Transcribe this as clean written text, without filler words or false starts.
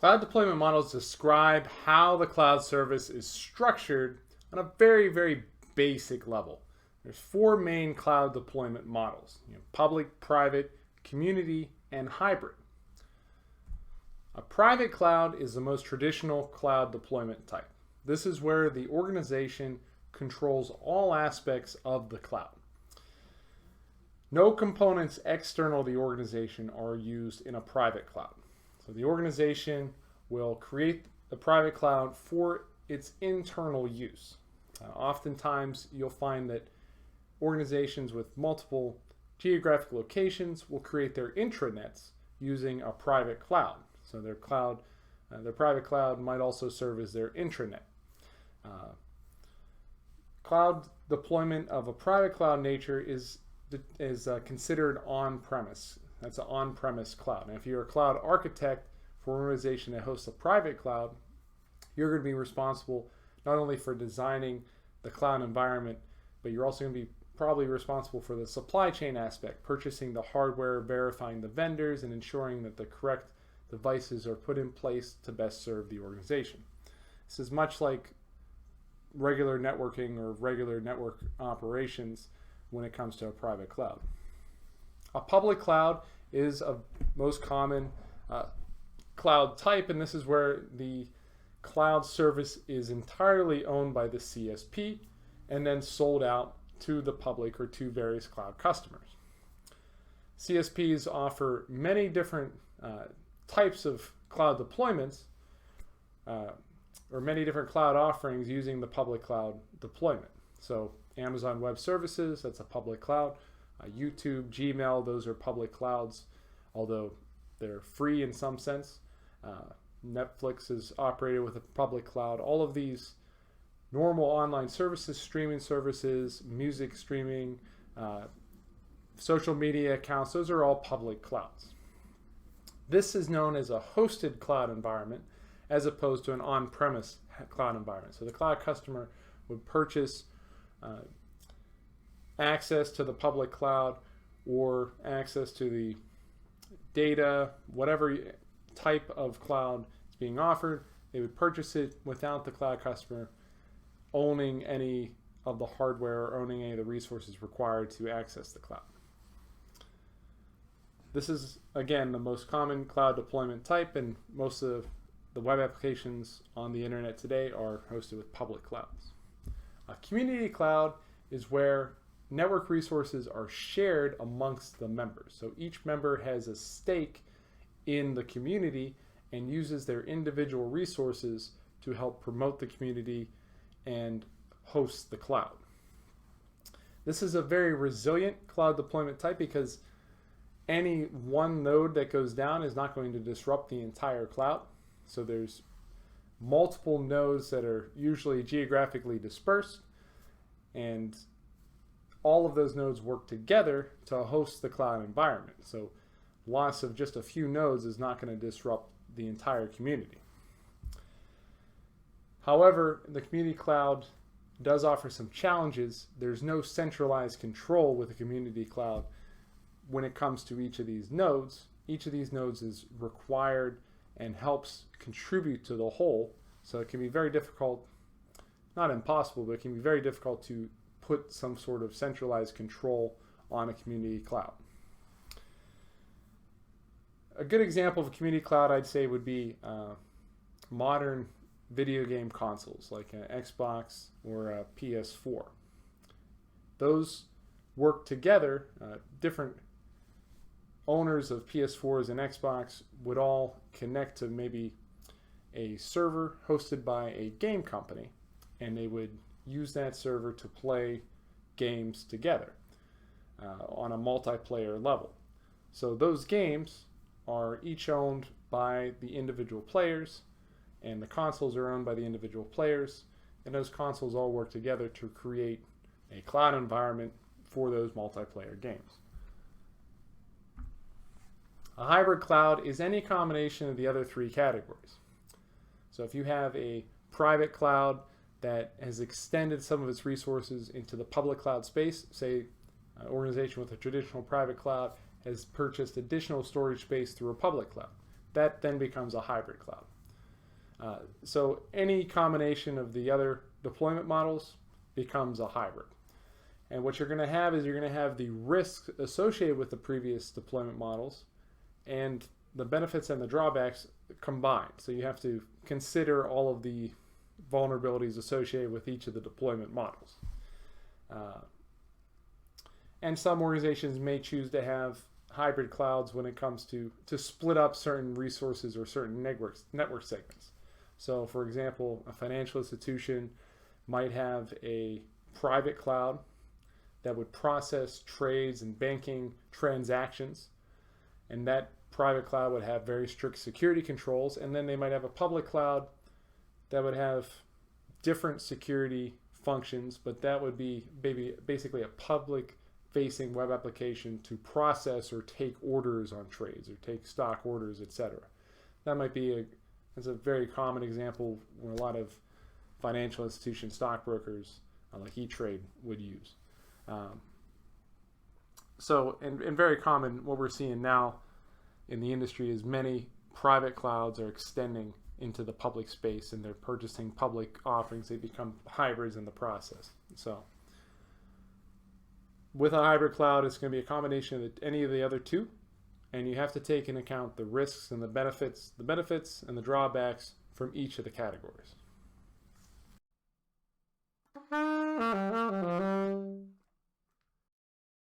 Cloud deployment models describe how the cloud service is structured on a very, very basic level. There's four main cloud deployment models: public, private, community, and hybrid. A private cloud is the most traditional cloud deployment type. This is where the organization controls all aspects of the cloud. No components external to the organization are used in a private cloud. So the organization will create the private cloud for its internal use. Oftentimes, you'll find that organizations with multiple geographic locations will create their intranets using a private cloud. So their private cloud might also serve as their intranet. Cloud deployment of a private cloud nature is considered on-premise. That's an on-premise cloud. And if you're a cloud architect for an organization that hosts a private cloud, you're going to be responsible not only for designing the cloud environment, but you're also going to be probably responsible for the supply chain aspect, purchasing the hardware, verifying the vendors, and ensuring that the correct devices are put in place to best serve the organization. This is much like regular networking or regular network operations when it comes to a private cloud. A public cloud is a most common cloud type, and this is where the cloud service is entirely owned by the CSP and then sold out to the public or to various cloud customers. CSPs offer many different types of cloud deployments or many different cloud offerings using the public cloud deployment. So Amazon Web Services, that's a public cloud. YouTube, Gmail, those are public clouds, although they're free in some sense. Netflix is operated with a public cloud. All of these normal online services, streaming services, music streaming, social media accounts, those are all public clouds. This is known as a hosted cloud environment as opposed to an on-premise cloud environment. So the cloud customer would purchase access to the public cloud or access to the data, whatever type of cloud is being offered. They would purchase it without the cloud customer owning any of the hardware or owning any of the resources required to access the cloud. This is, again, the most common cloud deployment type, and most of the web applications on the internet today are hosted with public clouds. A community cloud is where network resources are shared amongst the members. So each member has a stake in the community and uses their individual resources to help promote the community and host the cloud. This is a very resilient cloud deployment type because any one node that goes down is not going to disrupt the entire cloud. So there's multiple nodes that are usually geographically dispersed, and all of those nodes work together to host the cloud environment. So loss of just a few nodes is not going to disrupt the entire community. However, the community cloud does offer some challenges. There's no centralized control with a community cloud when it comes to each of these nodes. Each of these nodes is required and helps contribute to the whole. So it can be very difficult, not impossible, but it can be very difficult to put some sort of centralized control on a community cloud. A good example of a community cloud, I'd say, would be modern video game consoles like an Xbox or a PS4. Those work together. Different owners of PS4s and Xbox would all connect to maybe a server hosted by a game company, and they would use that server to play games together on a multiplayer level. So those games are each owned by the individual players, and the consoles are owned by the individual players, and those consoles all work together to create a cloud environment for those multiplayer games. A hybrid cloud is any combination of the other three categories. So if you have a private cloud that has extended some of its resources into the public cloud space, say an organization with a traditional private cloud has purchased additional storage space through a public cloud. that then becomes a hybrid cloud. So any combination of the other deployment models becomes a hybrid. And what you're going to have is you're going to have the risks associated with the previous deployment models and the benefits and the drawbacks combined. So you have to consider all of the vulnerabilities associated with each of the deployment models. And some organizations may choose to have hybrid clouds when it comes to split up certain resources or certain network segments. So for example, a financial institution might have a private cloud that would process trades and banking transactions, and that private cloud would have very strict security controls, and then they might have a public cloud that would have different security functions, but that would be basically a public facing web application to process or take orders on trades or take stock orders, etc. That might be that's a very common example where a lot of financial institution stockbrokers like E-Trade would use. And very common, what we're seeing now in the industry is many private clouds are extending into the public space and they're purchasing public offerings. They become hybrids in the process. So with a hybrid cloud, it's going to be a combination of any of the other two, and you have to take into account the risks and the benefits and the drawbacks from each of the categories.